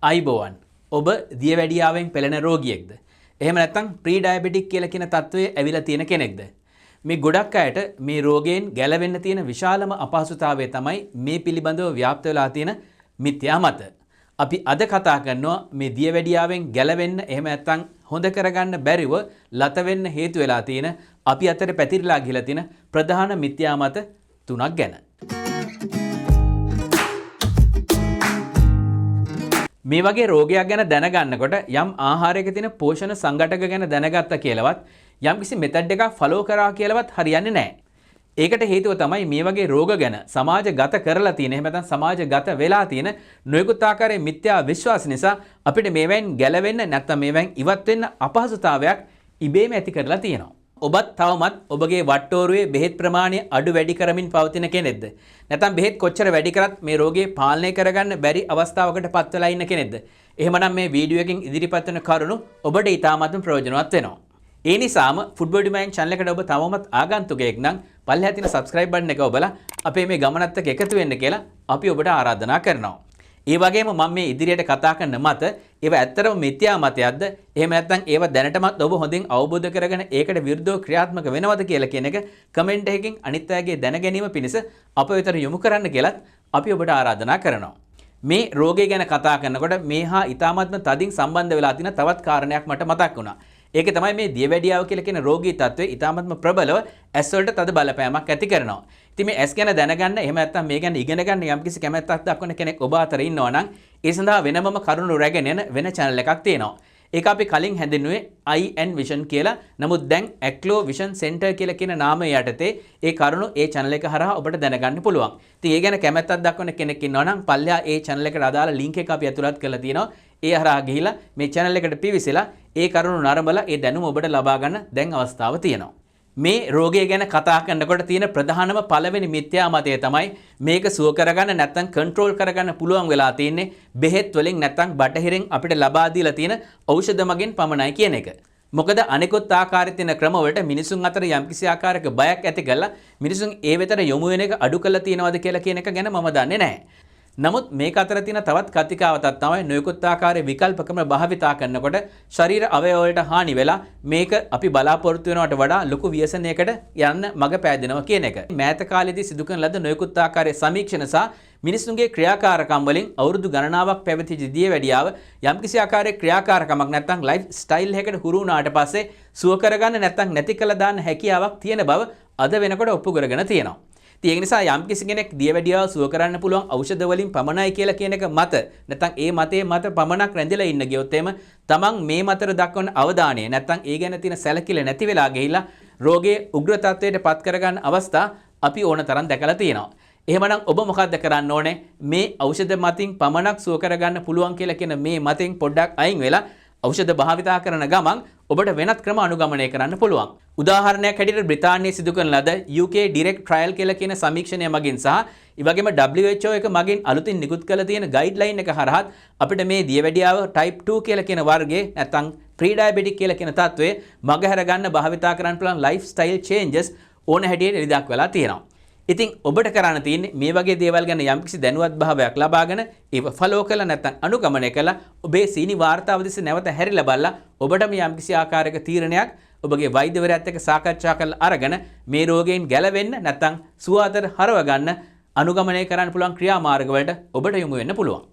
අයිබෝවන් ඔබ දියවැඩියාවෙන් පෙළෙන රෝගියෙක්ද? එහෙම නැත්නම් ප්‍රී ඩයබටික් කියලා කියන තත්ත්වයේ ඇවිල්ලා තියෙන කෙනෙක්ද? මේ ගොඩක් අයට මේ රෝගයෙන් ගැලවෙන්න තියෙන විශාලම අපහසුතාවය තමයි මේ පිළිබඳව ව්‍යාප්ත වෙලා තියෙන මිත්‍යා මත. අපි අද කතා කරනවා මේ දියවැඩියාවෙන් ගැලවෙන්න එහෙම නැත්නම් හොඳ කරගන්න බැරිව ලත වෙන්න හේතු වෙලා තියෙන අපි අතර පැතිරිලා ගිහලා තියෙන ප්‍රධාන මිත්‍යා මත තුනක් ගැන. මේ වගේ රෝගයක් ගැන දැනගන්නකොට යම් ආහාරයක තියෙන පෝෂණ සංඝටක ගැන දැනගත්තා කියලාවත් යම්කිසි මෙතඩ් එකක් ෆලෝ කරා කියලාවත් හරියන්නේ නැහැ. ඒකට හේතුව තමයි මේ වගේ රෝග ගැන සමාජගත කරලා තියෙන එහෙම නැත්නම් සමාජගත වෙලා තියෙන නොයෙකුත් ආකාරයේ මිත්‍යා විශ්වාස නිසා අපිට මේවෙන් ගැලවෙන්න නැත්නම් මේවෙන් ඉවත් වෙන්න අපහසුතාවයක් ඉබේම ඇති කරලා තියෙනවා. ඔබත් තවමත් ඔබගේ වට්ටෝරුවේ බෙහෙත් ප්‍රමාණය අඩු වැඩි කරමින් පවතින කෙනෙක්ද? නැත්නම් බෙහෙත් කොච්චර වැඩි කරත් මේ රෝගේ පාලනය කරගන්න බැරි අවස්ථාවකට පත් වෙලා ඉන්න කෙනෙක්ද? එහෙමනම් මේ වීඩියෝ එකකින් ඉදිරිපත් වෙන කරුණු ඔබට ඉතාමත්ම ප්‍රයෝජනවත් වෙනවා. ඒ නිසාම ෆුඩ් බොඩි මයින්ඩ් channel එකට ඔබ තවමත් ආගන්තුකයෙක් නම් පල්ලෙහා තියෙන subscribe button එක ඔබලා අපේ මේ ගමනත් එක්ක එකතු වෙන්න කියලා අපි ඔබට ආරාධනා කරනවා. ඒ වගේම මම මේ ඉදිරියට කතා කරන මත ඒවා ඇත්තටම මිත්‍යා මතයක්ද? එහෙම නැත්නම් ඒවා දැනටමත් ඔබ හොඳින් අවබෝධ කරගෙන ඒකට විරුද්ධව ක්‍රියාත්මක වෙනවද කියලා කියන එක කමෙන්ට් එකකින් අනිත් අයගේ දැන ගැනීම පිණිස අප වෙතට යොමු කරන්න කියලාත් අපි ඔබට ආරාධනා කරනවා. මේ රෝගය ගැන කතා කරනකොට මේ හා ඊ타මත්ම තදින් සම්බන්ධ වෙලා තියෙන තවත් කාරණයක් මට මතක් වුණා. ඒක තමයි මේ දියවැඩියාව කියලා කියන රෝගී තත්ත්වය ඊ타මත්ම ප්‍රබලව ඇස් වලට තද බලපෑමක් ඇති කරනවා. ඉතින් මේ ඇස් ගැන දැනගන්න එහෙම නැත්නම් මේ ගැන ඉගෙන ගන්න යම්කිසි කැමැත්තක් දක්වන කෙනෙක් ඔබ අතර ඉන්නවා නම් ඒ සඳහා වෙනමම කරුණු රැගෙන යන වෙන channel එකක් තියෙනවා. ඒක අපි කලින් හැඳින්නුවේ IN Vision කියලා. නමුත් දැන් Aclo Vision Center කියලා කියන නාමය යටතේ ඒ කරුණු ඒ channel එක හරහා ඔබට දැනගන්න පුළුවන්. ඉතින් ඒ ගැන කැමැත්තක් දක්වන කෙනෙක් ඉන්නවා නම් පල්ලෙහා ඒ channel එකට අදාළ link එක අපි ඇතුළත් කරලා තියෙනවා. ඒ හරහා ගිහිලා මේ channel එකට පිවිසලා ඒ කරුණු නරඹලා ඒ දැනුම ඔබට ලබා ගන්න දැන් අවස්ථාව තියෙනවා. මේ රෝගය ගැන කතා කරනකොට තියෙන ප්‍රධානම පළවෙනි මිත්‍යා මතය තමයි මේක සුව කරගන්න නැත්නම් කන්ට්‍රෝල් කරගන්න පුළුවන් වෙලා තියෙන්නේ බෙහෙත් වලින් නැත්නම් බටහිරින් අපිට ලබා දීලා තියෙන ඖෂධ මගින් පමණයි කියන එක. මොකද අනෙකුත් ආකාරයේ තියෙන ක්‍රමවලට මිනිසුන් අතර යම්කිසි ආකාරයක බයක් ඇති කරලා මිනිසුන් ඒ වෙතට යොමු වෙන එක අඩු කරලා තියෙනවද කියලා කියන එක ගැන මම දන්නේ නැහැ. නමුත් මේක අතර තියෙන තවත් කතිකාවතක් තමයි නොයෙකුත් ආකාරයේ විකල්ප ක්‍රම භාවිතා කරනකොට ශරීර අවයව වලට හානි වෙලා මේක අපි බලාපොරොත්තු වෙනවට වඩා ලොකු ව්‍යසනයකට යන්න මඟ පෑදෙනවා කියන එක. මෑත කාලේදී සිදු කරන ලද නොයෙකුත් ආකාරයේ සමීක්ෂණ සහ මිනිසුන්ගේ ක්‍රියාකාරකම් වලින් අවුරුදු ගණනාවක් පැවති දියවැඩියාව යම්කිසි ආකාරයක ක්‍රියාකාරකමක් නැත්නම් ලයිෆ් ස්ටයිල් එකකට හුරු වුණාට පස්සේ සුව කරගන්න නැත්නම් නැති කළ දාන්න හැකියාවක් තියෙන බව අද වෙනකොට ඔප්පු කරගෙන තියෙනවා. ඒ නිසා යම්කිසි කෙනෙක් දියවැඩියාව සුව කරන්න පුළුවන් ඖෂධ වලින් පමණයි කියලා කියන එක මත නැත්නම් ඒ මතයේ මත පමණක් රැඳිලා ඉන්න ගියොත් එම තමන් මේ මතර දක්වන අවධානය නැත්නම් ඒ ගැන තියෙන සැලකිල්ල නැති වෙලා ගිහිලා රෝගයේ උග්‍ර තත්ත්වයට පත් කරගන්න අවස්ථා අපි ඕන තරම් දැකලා තියෙනවා. එහෙමනම් ඔබ මොකද්ද කරන්න ඕනේ? මේ ඖෂධ මතින් පමණක් සුව කරගන්න පුළුවන් කියලා කියන මේ මතෙන් පොඩ්ඩක් අයින් වෙලා ඖෂධ භාවිතා කරන ගමන් ඔබට වෙනත් ක්‍රම අනුගමනය කරන්න පුළුවන්. උදාහරණයක් හැටියට බ්‍රිතාන්‍යයේ සිදු කරන ලද UK Direct Trial කියලා කියන සමීක්ෂණය මගින් සහ ඒ වගේම WHO එක මගින් අලුතින් නිකුත් කරලා තියෙන ගයිඩ්ලයින් එක හරහා අපිට මේ දියවැඩියාව type 2 කියලා කියන වර්ගයේ නැත්නම් pre diabetic කියලා කියන තත්වයේ මගහැර ගන්න භාවිතා කරන්න පුළුවන් lifestyle changes ඕන හැටියට එළි දක්වලා තියෙනවා. ඉතින් ඔබට කරන්න තියෙන්නේ මේ වගේ දේවල් ගැන යම්කිසි දැනුවත් භාවයක් ලබාගෙන ඒව ෆලෝ කරලා නැත්නම් අනුගමනය කරලා ඔබේ සීනි වාර්තාව දෙස නැවත හැරිලා බලලා ඔබටම යම්කිසි ආකාරයක තීරණයක් ඔබගේ වෛද්‍යවරයාත් එක්ක සාකච්ඡා කරලා අරගෙන මේ රෝගයෙන් ගැලවෙන්න නැත්නම් සුව අතර හරව ගන්න අනුගමනය කරන්න පුළුවන් ක්‍රියාමාර්ග වලට ඔබට යොමු වෙන්න පුළුවන්.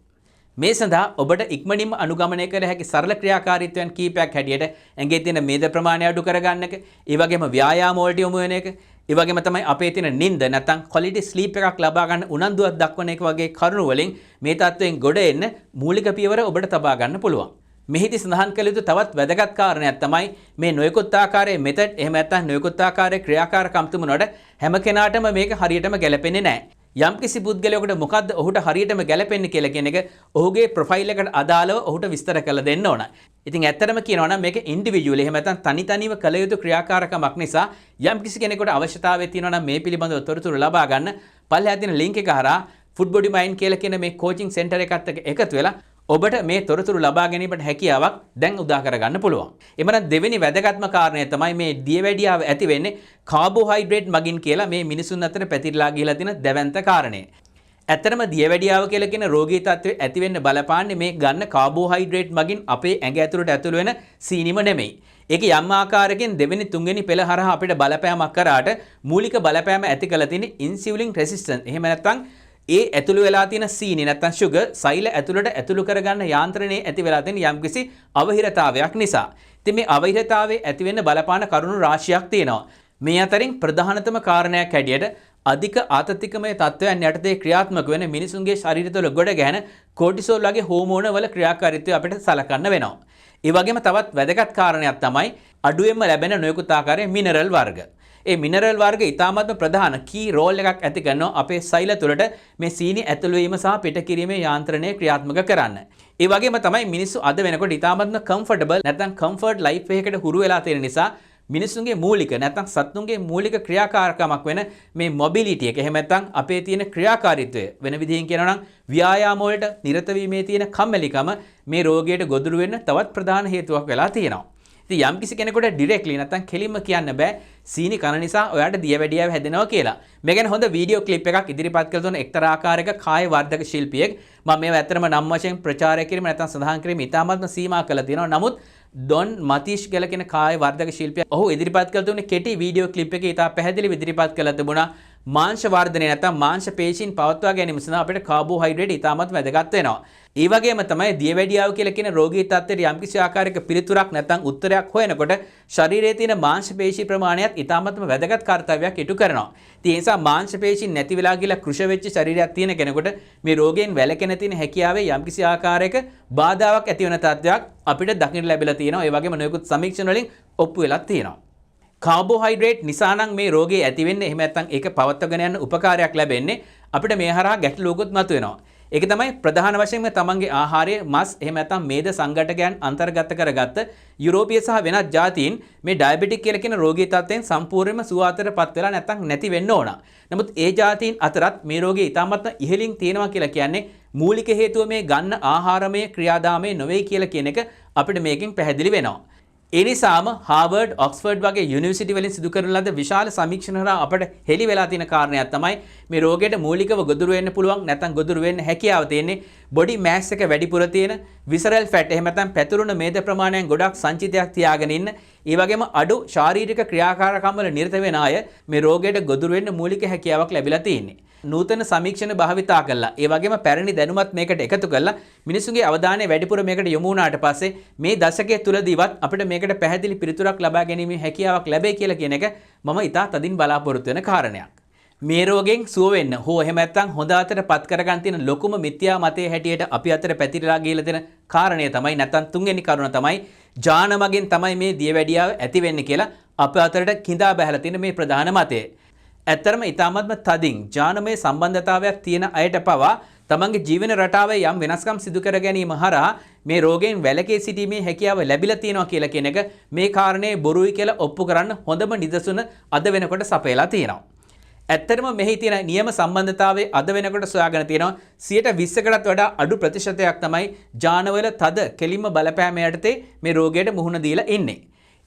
මේ සඳහා ඔබට ඉක්මනින්ම අනුගමනය කළ හැකි සරල ක්‍රියාකාරීත්වයන් කීපයක් හැටියට ඇඟේ තියෙන මේද ප්‍රමාණය අඩු කරගන්න එක, ඒ වගේම ව්‍යායාම වලට යොමු වෙන එක, ඒ වගේම තමයි අපේ තියෙන නිින්ද නැත්නම් ක්වොලිටි ස්ලීප් එකක් ලබා ගන්න උනන්දුවක් දක්වන එක වගේ කරුණු වලින් මේ තත්වයෙන් ගොඩ එන්න මූලික පියවර ඔබට තබා ගන්න පුළුවන්. මෙහිදී සඳහන් කළ යුතු තවත් වැදගත් කාරණයක් තමයි මේ නොයෙකුත් ආකාරයේ මෙතඩ් එහෙම නැත්නම් නොයෙකුත් ආකාරයේ ක්‍රියාකාරකම් තුනට හැම කෙනාටම මේක හරියටම ගැලපෙන්නේ නැහැ. යම්කිසි පුද්ගලයෙකුට මොකද්ද ඔහුට හරියටම ගැලපෙන්නේ කියලා කියන එක ඔහුගේ ප්‍රොෆයිල් එකට අදාළව ඔහුට විස්තර කරලා දෙන්න ඕන. ඉතින් ඇත්තටම කියනවා නම් මේක ඉන්ඩිවිජුවල් එහෙම නැත්නම් තනිව කළ යුතු ක්‍රියාකාරකමක් නිසා යම්කිසි කෙනෙකුට අවශ්‍යතාවය තියෙනවා නම් මේ පිළිබඳව තොරතුරු ලබා ගන්න පල්ලෙහා තියෙන link එක හරහා Food Body Mind කියලා කියන මේ coaching center එකත් එක්ක එකතු වෙලා ඔබට මේ තොරතුරු ලබා ගැනීමට හැකියාවක් දැන් උදා කරගන්න පුළුවන්. එමනම් දෙවෙනි වැදගත්ම කාරණය තමයි මේ දියවැඩියාව ඇති වෙන්නේ කාබෝහයිඩ්‍රේට් මගින් කියලා මේ මිනිසුන් අතර පැතිරලා ගිහිලා තියෙන දැවැන්ත කාරණය. ඇත්තටම දියවැඩියාව කියලා කියන රෝගී තත්ත්වය ඇති වෙන්න බලපාන්නේ මේ ගන්න කාබෝහයිඩ්‍රේට් මගින් අපේ ඇඟ ඇතුළට ඇතුළු වෙන සීනිම නෙමෙයි. ඒක යම් ආකාරයකින් දෙවෙනි තුන්වෙනි පෙළ හරහා අපිට බලපෑමක් කරාට මූලික බලපෑම ඇති කරලා තියෙන ඉන්සියුලින් රෙසිස්ටන්ස්. එහෙම නැත්නම් ඒ ඇතුළු වෙලා තියෙන සීනි නැත්නම් sugar සෛල ඇතුළට ඇතුළු කරගන්න යාන්ත්‍රණයේ ඇති වෙලා තියෙන යම්කිසි අවහිරතාවයක් නිසා. ඉතින් මේ අවහිරතාවයේ ඇති වෙන්න බලපාන කරුණු රාශියක් තියෙනවා. මේ අතරින් ප්‍රධානතම කාරණයක් හැටියට අධික ආතතිකමය තත්ත්වයන් යටතේ ක්‍රියාත්මක වෙන මිනිසුන්ගේ ශරීරය තුළ ගොඩ ගැහෙන කෝටිසෝල් වගේ හෝමෝන වල ක්‍රියාකාරීත්වය අපිට සලකන්න වෙනවා. ඒ වගේම තවත් වැදගත් කාරණයක් තමයි අඩුවෙන්ම ලැබෙන නොයෙකුත් ආකාරයේ මිනරල් වර්ග. ඒ මිනරල් වර්ග ඉතාමත්ම ප්‍රධාන කී රෝල් එකක් ඇති කරනවා අපේ සෛල තුළට මේ සීනි ඇතුළු වීම සහ පිට කිරීමේ යාන්ත්‍රණය ක්‍රියාත්මක කරන්න. ඒ වගේම තමයි මිනිස්සු අද වෙනකොට ඉතාමත්ම කම්ෆර්ටබල් නැත්නම් කම්ෆර්ට් ලයිෆ් එකකට හුරු වෙලා තියෙන නිසා මිනිසුන්ගේ මූලික නැත්නම් සත්තුන්ගේ මූලික ක්‍රියාකාරකමක් වෙන මේ මොබිලිටි එක එහෙම නැත්නම් අපේ තියෙන ක්‍රියාකාරීත්වය වෙන විදිහින් කියනවා නම් ව්‍යායාම වලට නිරත වීමේ තියෙන කම්මැලිකම මේ රෝගයට ගොදුරු වෙන්න තවත් ප්‍රධාන හේතුවක් වෙලා තියෙනවා. ඉතින් යම්කිසි කෙනෙකුට ඩිරෙක්ට්ලි නැත්නම් කෙලින්ම කියන්න බෑ සීනි කන නිසා ඔයාට දියවැඩියාව හැදෙනවා කියලා. මේ ගැන හොඳ වීඩියෝ ක්ලිප් එකක් ඉදිරිපත් කළ තුන එක්තරා ආකාරයක කාය වර්ධක ශිල්පියෙක් මම මේව ඇත්තටම නම් වශයෙන් ප්‍රචාරය කිරීම නැත්නම් සඳහන් කිරීම ඉතාමත්ම සීමා කරලා තියෙනවා. නමුත් ඩොන් මතිෂ් කියලා කියන කාය වර්ධක ශිල්පියා ඔහු ඉදිරිපත් කළ තුනේ කෙටි වීඩියෝ ක්ලිප් එකේ ඉතා පැහැදිලිව ඉදිරිපත් කළා තිබුණා මාංශ වර්ධනය නැත්නම් මාංශ පේශීන් පවත්වා ගැනීම සඳහා අපිට කාබෝහයිඩ්‍රේට් ඉතාමත් වැදගත් වෙනවා. ඒ වගේම තමයි දියවැඩියාව කියලා කියන රෝගී තත්ත්වයට යම්කිසි ආකාරයක පිළිතුරක් නැත්නම් උත්තරයක් හොයනකොට ශරීරයේ තියෙන මාංශ පේශී ප්‍රමාණයත් ඉතාමත්ම වැදගත් කාර්යයක් ඉටු කරනවා. ඉතින් ඒ නිසා මාංශ පේශීන් නැති වෙලා ගිහලා කෘෂ වෙච්ච ශරීරයක් තියෙන කෙනෙකුට මේ රෝගයෙන් වැළකෙන තියෙන හැකියාවේ යම්කිසි ආකාරයක බාධාවක් ඇති වෙන තත්ත්වයක් අපිට දකින්න ලැබිලා තියෙනවා. ඒ වගේම නොයෙකුත් සමීක්ෂණ වලින් ඔප්පු වෙලා තියෙනවා. කාබෝහයිඩ්‍රේට් නිසා නම් මේ රෝගේ ඇති වෙන්නේ එහෙම නැත්නම් ඒක පවත්වාගෙන යන්න උපකාරයක් ලැබෙන්නේ අපිට මේ හරහා ගැටලුවකුත් මතුවෙනවා. ඒක තමයි ප්‍රධාන වශයෙන්ම තමන්ගේ ආහාරයේ මස් එහෙම නැත්නම් මේද සංඝටකයන් අන්තර්ගත කරගත්ත යුරෝපීය සහ වෙනත් ජාතීන් මේ ඩයබටික් කියලා කියන රෝගී තත්ත්වයෙන් සම්පූර්ණයෙන්ම සුවාතරපත් වෙලා නැත්නම් නැති වෙන්න ඕන. නමුත් ඒ ජාතීන් අතරත් මේ රෝගේ ඉතාමත් ඉහළින් තියෙනවා කියලා කියන්නේ මූලික හේතුව මේ ගන්න ආහාරමය ක්‍රියාදාමයේ නොවේ කියලා කියන එක අපිට මේකෙන් පැහැදිලි වෙනවා. ඒ නිසාම හාවර්ඩ් ඔක්ස්ෆර්ඩ් වගේ යුනිවර්සිටි වලින් සිදු කරන ලද විශාල සමීක්ෂණ හරහා අපට හෙළි වෙලා තියෙන කාරණයක් තමයි මේ රෝගයට මූලිකව ගොදුරු වෙන්න පුළුවන් නැත්නම් ගොදුරු වෙන්න හැකියාව තියෙන්නේ බොඩි මෑස් එක වැඩිපුර තියෙන විසරල් ෆැට් එහෙම නැත්නම් පැතුරුණ මේද ප්‍රමාණයෙන් ගොඩක් සංචිතයක් තියාගෙන ඉන්න ඒ වගේම අඩු ශාරීරික ක්‍රියාකාරකම් වල නිරත වෙන අය මේ රෝගයට ගොදුරු වෙන්න මූලික හැකියාවක් ලැබිලා තියෙන්නේ. නූතන සමීක්ෂණ භාවිතා කළා. ඒ වගේම පැරණි දැනුමත් මේකට එකතු කළා. මිනිසුන්ගේ අවධානය වැඩිපුර මේකට යොමු වුණාට පස්සේ මේ දශකයේ තුලදීවත් අපිට මේකට පැහැදිලි පිළිතුරක් ලබා ගැනීමේ හැකියාවක් ලැබෙයි කියලා කියන එක මම ඉතා තදින් බලාපොරොත්තු වෙන කාරණයක්. මේ රෝගෙන් සුව වෙන්න හෝ එහෙම නැත්නම් හොඳ අතට පත් කරගන්න තියෙන ලොකුම මිත්‍යා මතයේ හැටියට අපි අතර පැතිරලා ගිහලා තියෙන කාරණය තමයි නැත්නම් තුන්වෙනි කරුණ තමයි ජාන මගින් තමයි මේ දියවැඩියාව ඇති වෙන්නේ කියලා අප අතරට කිඳා බහැලා තියෙන මේ ප්‍රධාන මතය. ඇත්තරම ඉතාමත්ම තදින් ජානමය සම්බන්ධතාවයක් තියෙන අයට පවා තමන්ගේ ජීවන රටාවේ යම් වෙනස්කම් සිදු කර ගැනීම හරහා මේ රෝගයෙන් වැළකී සිටීමේ හැකියාව ලැබිලා තියෙනවා කියලා කියන එක මේ කාරණේ බොරුයි කියලා ඔප්පු කරන්න හොඳම නිදසුන අද වෙනකොට සපයලා තියෙනවා. ඇත්තටම මෙහි තියෙන නියම සම්බන්ධතාවයේ අද වෙනකොට සොයාගෙන තියෙනවා 20%කටත් වඩා අඩු ප්‍රතිශතයක් තමයි ජානවල තද කෙලින්ම බලපෑම යටතේ මේ රෝගයට මුහුණ දීලා ඉන්නේ.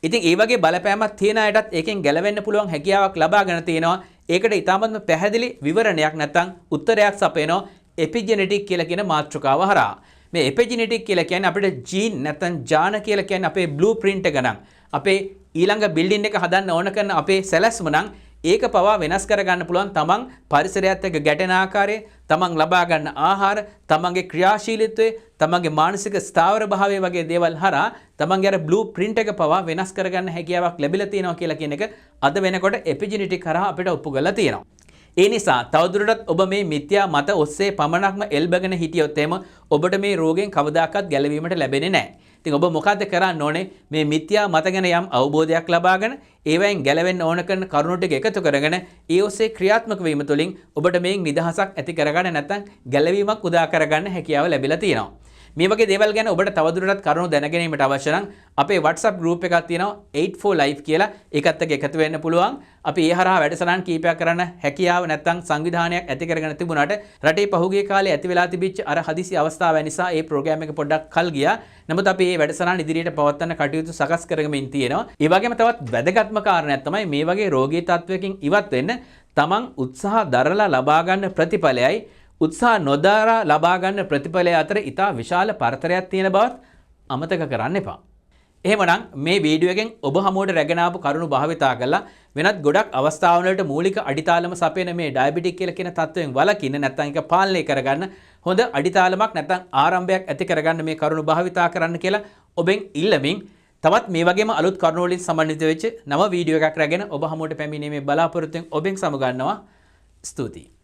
ඉතින් ඒ වගේ බලපෑමක් තියෙන අයටත් ඒකෙන් ගැලවෙන්න පුළුවන් හැකියාවක් ලබාගෙන තියෙනවා. ඒකට ඉතාමත්ම පැහැදිලි විවරණයක් නැත්නම් උත්තරයක් සපයනවා එපිජෙනෙටික් කියලා කියන මාතෘකාව හරහා. මේ එපිජෙනෙටික් කියලා කියන්නේ අපිට ජීන් නැත්නම් ජාන කියලා කියන්නේ අපේ බ්ලූ ප්‍රින්ට් එක නම් අපේ ඊළඟ බිල්ඩින් එක හදන්න ඕන කරන අපේ සැලැස්ම නම් ඒක පවා වෙනස් කරගන්න පුළුවන් තමන් පරිසරයත් එක්ක ගැටෙන ආකාරය, තමන් ලබා ගන්න ආහාර, තමන්ගේ ක්‍රියාශීලීත්වය, තමන්ගේ මානසික ස්ථාවර භාවය වගේ දේවල් හරහා තමන්ගේ අර බ්ලූ ප්‍රින්ට් එක පවා වෙනස් කරගන්න හැකියාවක් ලැබිලා තියෙනවා කියලා කියන එක අද වෙනකොට එපිජෙනෙටික් කරා අපිට ඔප්පු කරලා තියෙනවා. ඒ නිසා තවදුරටත් ඔබ මේ මිත්‍යා මත ඔස්සේ පමණක්ම එල්බගෙන හිටියොත් එම ඔබට මේ රෝගයෙන් කවදාකවත් ගැලවීමට ලැබෙන්නේ නැහැ. ඉතින් ඔබ මොකද්ද කරන්න ඕනේ? මේ මිත්‍යා මත ගැන යම් අවබෝධයක් ලබාගෙන ඒවෙන් ගැලවෙන්න ඕන කරන කරුණු ටික එකතු කරගෙන ඒ ඔස්සේ ක්‍රියාත්මක වීම තුළින් ඔබට මේ නිදහසක් ඇති කරගන්න නැත්නම් ගැලවීමක් උදා කරගන්න හැකියාව ලැබිලා තියෙනවා. මේ වගේ දේවල් ගැන ඔබට තවදුරටත් කරුණු දැනගැනීමට අවශ්‍ය නම් අපේ WhatsApp group එකක් තියෙනවා 84 life කියලා. ඒකත් එක්ක එකතු වෙන්න පුළුවන්. අපි ඒ හරහා වැඩසටහන් කීපයක් කරන්න හැකියාව නැත්නම් සංවිධානයක් ඇති කරගෙන තිබුණාට රටේ පහුගිය කාලේ ඇති වෙලා තිබිච්ච අර හදිසි අවස්ථාව නිසා ඒ ප්‍රෝග්‍රෑම් එක පොඩ්ඩක් කල් ගියා. නමුත් අපි මේ වැඩසටහන ඉදිරියට පවත්වන්න කටයුතු සකස් කරගමින් තියෙනවා. ඒ වගේම තවත් වැදගත්ම කාරණයක් තමයි මේ වගේ රෝගී තත්වයකින් ඉවත් වෙන්න තමන් උත්සාහ දරලා ලබා ගන්න ප්‍රතිඵලයයි උත්සාහ නොදරා ලබා ගන්න ප්‍රතිඵලය අතර ඉතා විශාල පරතරයක් තියෙන බවත් අමතක කරන්න එපා. එහෙමනම් මේ වීඩියෝ එකෙන් ඔබ හමුවට රැගෙන ආපු කරුණු භාවිතා කරලා වෙනත් ගොඩක් අවස්ථාවන් වලට මූලික අඩිතාලම සපයන මේ ඩයබටික් කියලා කියන තත්වයෙන් වළකින්න නැත්නම් ඒක පාලනය කරගන්න හොඳ අඩිතාලමක් නැත්නම් ආරම්භයක් ඇති කරගන්න මේ කරුණු භාවිතා කරන්න කියලා ඔබෙන් ඉල්ලමින් තවත් මේ වගේම අලුත් කරුණු වලින් සමන්විත වෙච්ච නව වීඩියෝ එකක් රැගෙන ඔබ හමුවට පැමිණීමේ බලාපොරොත්තුෙන් ඔබෙන් සමුගන්නවා. ස්තුතියි.